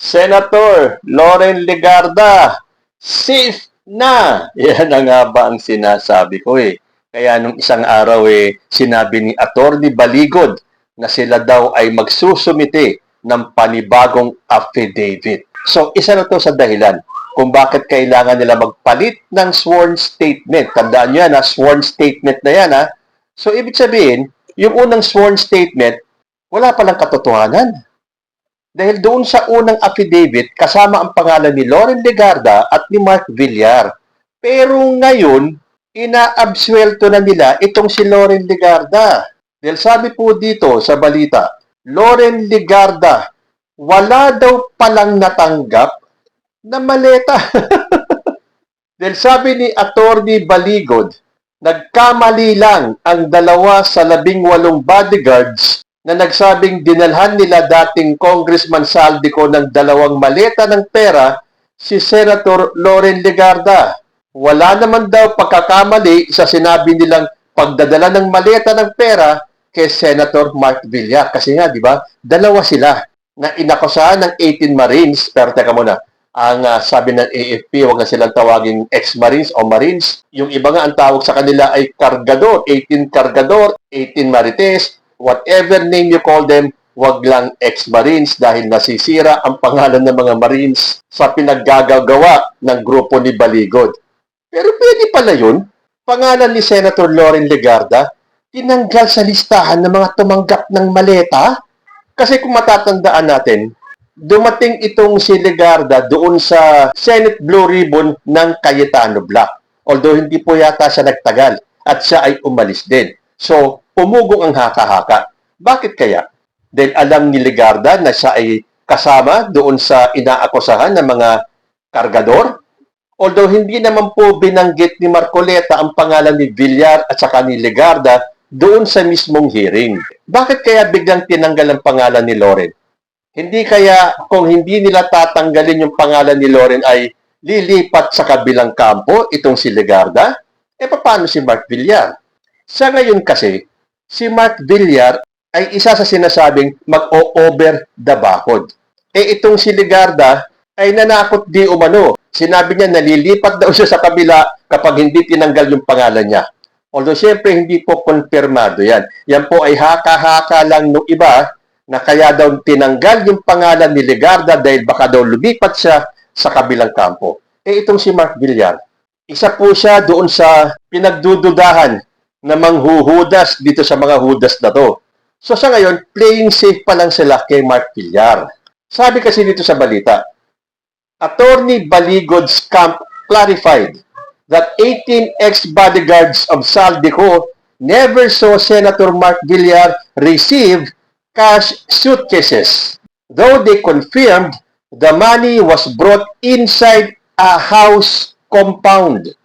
Senator Loren Legarda, safe na! Yan na nga ba ang sinasabi ko eh. Kaya nung isang araw sinabi ni Atty. Baligod na sila daw ay magsusumite ng panibagong affidavit. So, isa na to sa dahilan kung bakit kailangan nila magpalit ng sworn statement. Tandaan nyo yan, sworn statement na yan. So, ibig sabihin, yung unang sworn statement, wala palang katotohanan. Dahil doon sa unang affidavit, kasama ang pangalan ni Loren Legarda at ni Mark Villar. Pero ngayon, inaabsuelto na nila itong si Loren Legarda. Dahil sabi po dito sa balita, Loren Legarda, wala daw palang natanggap na maleta. Dahil sabi ni Atty. Baligod, nagkamali lang ang 2 sa 18 bodyguards na nagsabing dinalhan nila dating Congressman Saldico ng 2 maleta ng pera si Senator Loren Legarda. Wala naman daw pagkakamali sa sinabi nilang pagdadala ng maleta ng pera kay Senator Mark Villar. Kasi nga, di ba, 2 sila na inakusahan ng 18 Marines. Pero teka muna, ang sabi ng AFP, huwag na silang tawaging ex-Marines o Marines. Yung iba nga ang tawag sa kanila ay Cargador, 18 Cargador, 18 Marites, whatever name you call them, wag lang ex-Marines dahil nasisira ang pangalan ng mga Marines sa pinaggagawa ng grupo ni Baligod. Pero pwede pala yun. Pangalan ni Senator Loren Legarda, tinanggal sa listahan ng mga tumanggap ng maleta. Kasi kung matatandaan natin, dumating itong si Legarda doon sa Senate Blue Ribbon ng Cayetano Block. Although hindi po yata siya nagtagal at siya ay umalis din. So, pumugong ang haka-haka. Bakit kaya? Dahil alam ni Legarda na siya ay kasama doon sa inaakusahan ng mga kargador. Although hindi naman po binanggit ni Marcoleta ang pangalan ni Villar at saka ni Legarda doon sa mismong hearing. Bakit kaya biglang tinanggal ang pangalan ni Loren? Hindi kaya kung hindi nila tatanggalin yung pangalan ni Loren ay lilipat sa kabilang kampo itong si Legarda? Paano si Mark Villar? Sa ngayon kasi, si Mark Villar ay isa sa sinasabing mag-o-over the bakod. Itong si Legarda ay nanakot di umano. Sinabi niya nalilipat daw siya sa kabila kapag hindi tinanggal yung pangalan niya. Although siyempre hindi po konfirmado yan. Yan po ay haka-haka lang ng iba na kaya daw tinanggal yung pangalan ni Legarda dahil baka daw lumipat siya sa kabilang kampo. Itong si Mark Villar, isa po siya doon sa pinagdududahan na manghuhudas dito sa mga hudas na to. So sa ngayon, playing safe pa lang sila kay Mark Villar. Sabi kasi dito sa balita, Atty. Baligod's camp clarified that 18 ex-bodyguards of Saldico never saw Senator Mark Villar receive cash suitcases, though they confirmed the money was brought inside a house compound.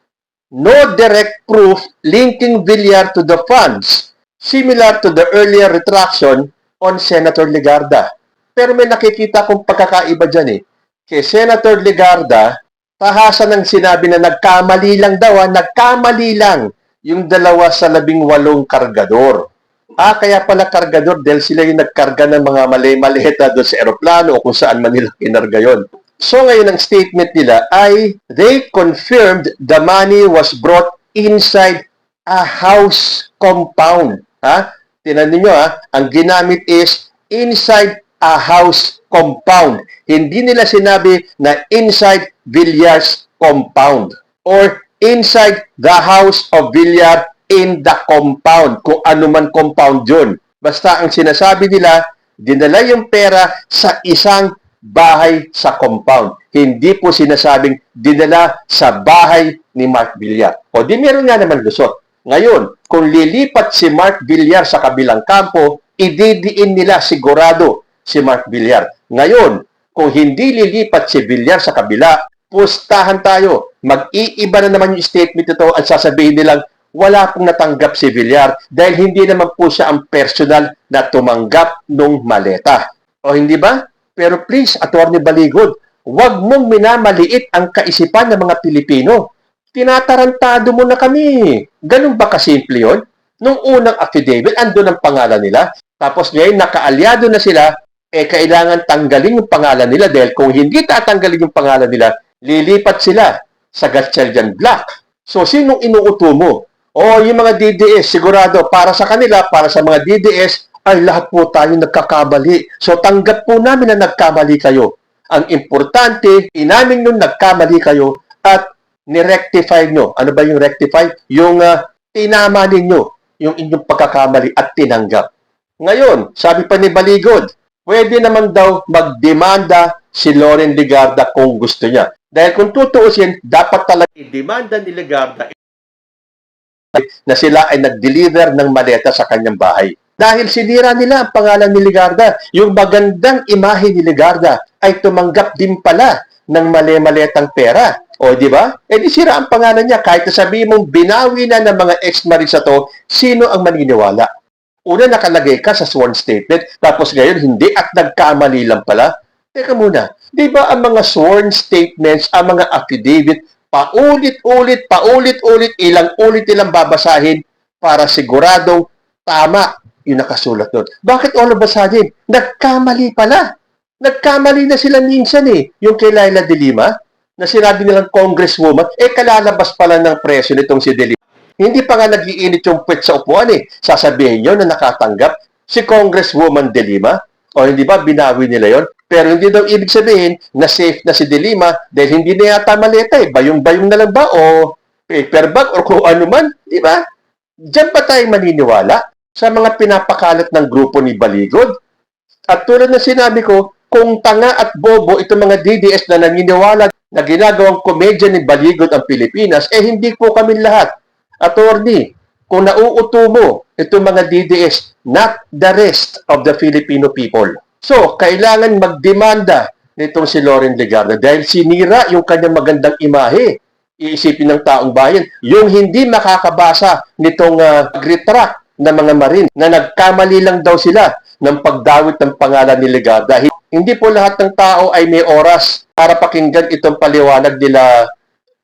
No direct proof linking Villar to the funds, similar to the earlier retraction on Senator Legarda. Pero may nakikita kong pagkakaiba dyan Kay Senator Legarda, tahasan ng sinabi na nagkamali lang daw, nagkamali lang yung 2 sa 18 kargador. Kaya pala kargador dahil sila yung nagkarga ng mga maleta doon sa eroplano o kung saan man nila kinarga yun. So ngayon ang statement nila ay they confirmed the money was brought inside a house compound. Tingnan niyo ang ginamit is inside a house compound. Hindi nila sinabi na inside Villar's compound or inside the house of Villar in the compound. Kung ano man compound yun. Basta ang sinasabi nila, dinala yung pera sa isang bahay sa compound. Hindi po sinasabing dinala sa bahay ni Mark Villar. O di meron nga naman lusot. Ngayon, kung lilipat si Mark Villar sa kabilang kampo, ididiin nila sigurado si Mark Villar. Ngayon, kung hindi lilipat si Villar sa kabila, pustahan tayo. Mag-iiba na naman yung statement ito at sasabihin nilang wala pong natanggap si Villar dahil hindi naman po siya ang personal na tumanggap ng maleta. O hindi ba? Pero please, Atty. Baligod, huwag mong minamaliit ang kaisipan ng mga Pilipino. Tinatarantado mo na kami. Ganun ba kasimple yun? Nung unang affidavit, andun ang pangalan nila. Tapos ngayon, nakaalyado na sila, kailangan tanggalin yung pangalan nila dahil kung hindi tatanggalin yung pangalan nila, lilipat sila sa Gatchalian Black. So, sinong inuuto mo? O yung mga DDS, sigurado, para sa kanila, para sa mga DDS, ay lahat po tayo nagkakamali. So, tanggap po namin na nagkamali kayo. Ang importante, inamin nyo nagkamali kayo at ni-rectify nyo. Ano ba yung rectify? Yung tinama ninyo yung inyong pagkakamali at tinanggap. Ngayon, sabi pa ni Baligod, pwede naman daw magdemanda si Loren Legarda kung gusto niya. Dahil kung tutuusin, dapat talaga i-demanda ni Legarda na sila ay nag-deliver ng maleta sa kanyang bahay. Dahil sinira nila ang pangalan ni Legarda. Yung magandang imahe ni Legarda ay tumanggap din pala ng mali-maletang pera. O, di ba? Di sira ang pangalan niya. Kahit sabihin mong binawi na ng mga ex-marines to, sino ang maniniwala? Una, nakalagay ka sa sworn statement, tapos ngayon hindi at nagkamali lang pala. Teka muna, di ba ang mga sworn statements, ang mga affidavit, paulit-ulit, ilang ulit nilang babasahin para siguradong tama yung nakasulat doon. Bakit all of a sudden? Nagkamali pala. Nagkamali na sila minsan yung kay Laila de Lima, na sinabi nilang congresswoman, kalalabas pala ng presyo nitong si de Lima. Hindi pa nga nag-iinit yung puwet sa upuan Sasabihin nyo na nakatanggap si Congresswoman de Lima, o hindi ba binawi nila yon? Pero hindi daw ibig sabihin na safe na si de Lima dahil hindi na yata maleta Bayong-bayong na lang ba o paper bag o kung ano man, di ba? Diyan ba tayo maniniwala sa mga pinapakalat ng grupo ni Baligod? At tulad na sinabi ko, kung tanga at bobo itong mga DDS na naniniwala na ginagawang komedya ni Baligod ang Pilipinas, hindi po kami lahat. Attorney, kung nauuto mo itong mga DDS, not the rest of the Filipino people. So, kailangan magdemanda nitong si Loren Legarda dahil sinira yung kanyang magandang imahe. Iisipin ng taong bayan, yung hindi makakabasa nitong retract ng mga marine na nagkamali lang daw sila ng pagdawit ng pangalan ni Legarda. Hindi po lahat ng tao ay may oras para pakinggan itong paliwanag nila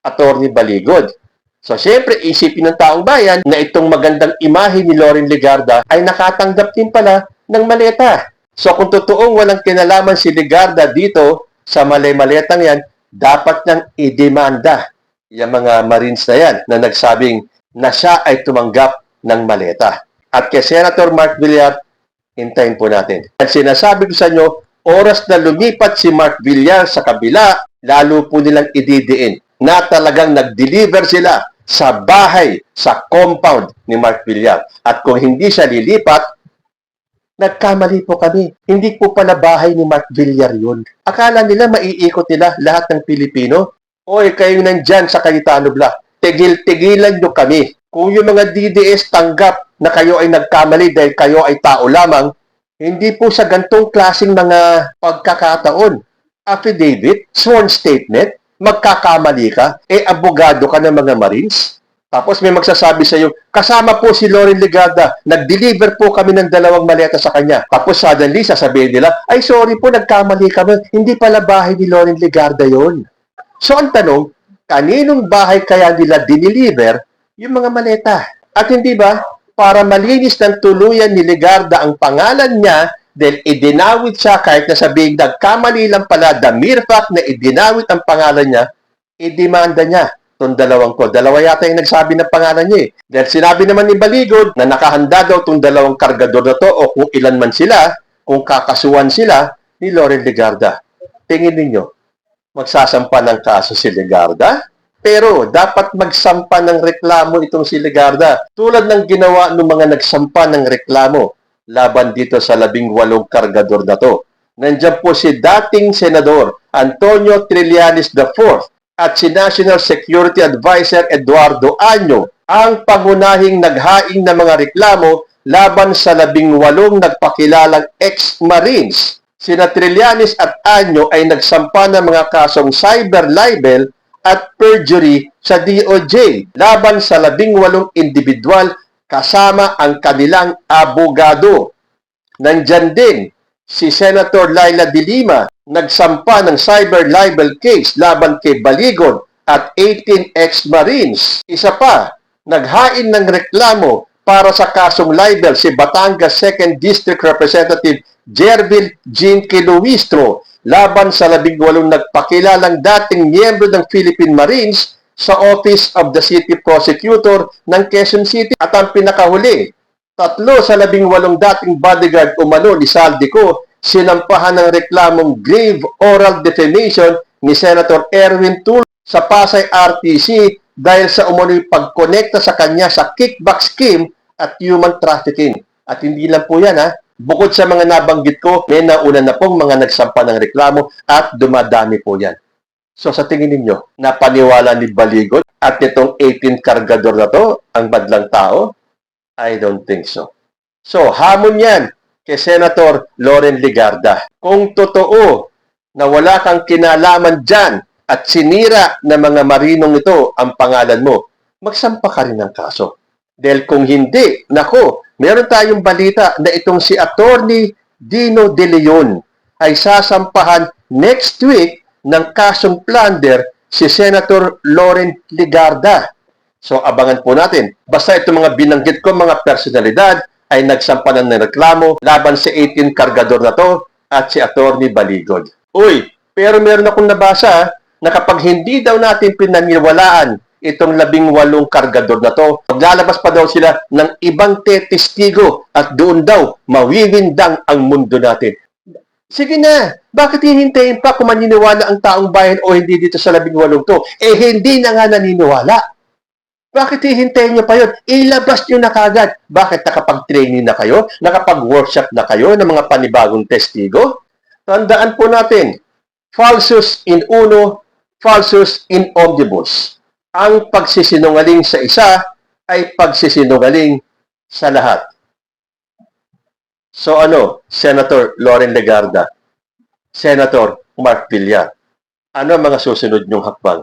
Attorney Baligod. So, siyempre, isipin ng taong bayan na itong magandang imahe ni Loren Legarda ay nakatanggap din pala ng maleta. So, kung totoong walang kinalaman si Legarda dito sa mali-maletang yan, dapat niyang idemanda yung mga Marines na yan na nagsabing na siya ay tumanggap ng maleta. At kay Senator Mark Villar, hintayin po natin. At sinasabi ko sa inyo, oras na lumipat si Mark Villar sa kabila, lalo po nilang ididiin na talagang nag-deliver sila sa bahay, sa compound ni Mark Villar. At kung hindi siya lilipat, nagkamali po kami. Hindi po pala bahay ni Mark Villar yun. Akala nila maiikot nila lahat ng Pilipino. Oy, kayo nandyan sa Cayetano Black. Tigil-tigilan nyo kami. Kung yung mga DDS tanggap na kayo ay nagkamali dahil kayo ay tao lamang, hindi po sa gantong klaseng mga pagkakataon. Affidavit, sworn statement, magkakamali ka, abogado ka ng mga Marines. Tapos may magsasabi sa iyo, kasama po si Loren Legarda, nag-deliver po kami ng 2 maleta sa kanya. Tapos suddenly, sasabihin nila, ay sorry po, nagkamali kami, hindi pala bahay ni Loren Legarda yon. So ang tanong, kaninong bahay kaya nila dineliver yung mga maleta? At hindi ba, para malinis ng tuluyan ni Legarda ang pangalan niya, dahil idinawit siya kahit na sabing nagkamali lang pala, the mere fact na idinawit ang pangalan niya, idemanda niya itong dalawang ko. Dalawa yata yung nagsabi ng pangalan niya Dahil sinabi naman ni Baligod na nakahanda daw itong 2 kargador na to o kung ilan man sila, kung kakasuhan sila ni Loren Legarda. Tingin ninyo, magsasampa ng kaso si Legarda? Pero dapat magsampa ng reklamo itong si Legarda. Tulad ng ginawa ng mga nagsampa ng reklamo laban dito sa 18 kargador na to. Nandiyan po si dating Senador Antonio Trillanes IV at si National Security Advisor Eduardo Año, ang pangunahing naghain ng mga reklamo laban sa 18 nagpakilalang ex-Marines. Sina Trillanes at Año ay nagsampa ng mga kasong cyber libel at perjury sa DOJ laban sa 18 individual kasama ang kanilang abogado. Nandyan din si Senator Laila de Lima, nagsampa ng cyber libel case laban kay Baligod at 18 ex-Marines. Isa pa, naghain ng reklamo para sa kasong libel si Batangas 2nd District Representative Jervil Jinke Luistro laban sa 18 nagpakilalang dating miyembro ng Philippine Marines sa Office of the City Prosecutor ng Quezon City. At ang pinakahuli, 3 sa 18 dating bodyguard umano ni Saldico sinampahan ng reklamong grave oral defamation ni Senator Erwin Tulfo sa Pasay RTC dahil sa umano'y pagkonekta sa kanya sa kickback scheme at human trafficking. At hindi lang po yan ha, bukod sa mga nabanggit ko, may nauna na pong mga nagsampa ng reklamo at dumadami po yan. So sa tingin ninyo, napaniwala ni Baligon at nitong 18 kargador na to ang badlang tao? I don't think so. So hamon yan kay Senator Loren Legarda. Kung totoo na wala kang kinalaman dyan at sinira ng mga marinong ito ang pangalan mo, magsampa ka rin ng kaso. Dahil kung hindi, nako, meron tayong balita na itong si Attorney Dino De Leon ay sasampahan next week ng kasong plunder si Senator Loren Legarda. So abangan po natin. Basta itong mga binanggit ko, mga personalidad, ay nagsampa ng reklamo laban sa 18 kargador na to at si Attorney Baligod. Uy, pero meron akong nabasa na kapag hindi daw natin pinaniwalaan itong 18 kargador na to, maglalabas pa daw sila ng ibang testigo at doon daw mawiwindang ang mundo natin. Sige na, bakit hihintayin pa kung maniniwala ang taong bayan o hindi dito sa 18 to? Eh hindi na nga naniniwala. Bakit hihintayin nyo pa yun? Ilabas nyo na kagad. Bakit nakapag-training na kayo? Nakapag-workshop na kayo ng mga panibagong testigo? Tandaan po natin, falsus in uno, falsus in omnibus. Ang pagsisinungaling sa isa ay pagsisinungaling sa lahat. So ano, Senator Loren Legarda, Senator Mark Villar, ano ang mga susunod nyong hakbang?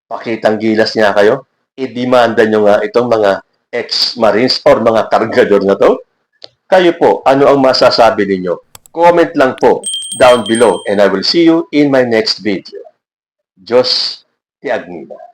Pakitang gilas niya kayo? I-demanda nyo nga itong mga ex-marines or mga kargador na to? Kayo po, ano ang masasabi ninyo? Comment lang po down below and I will see you in my next video. Diyos ti Agnila.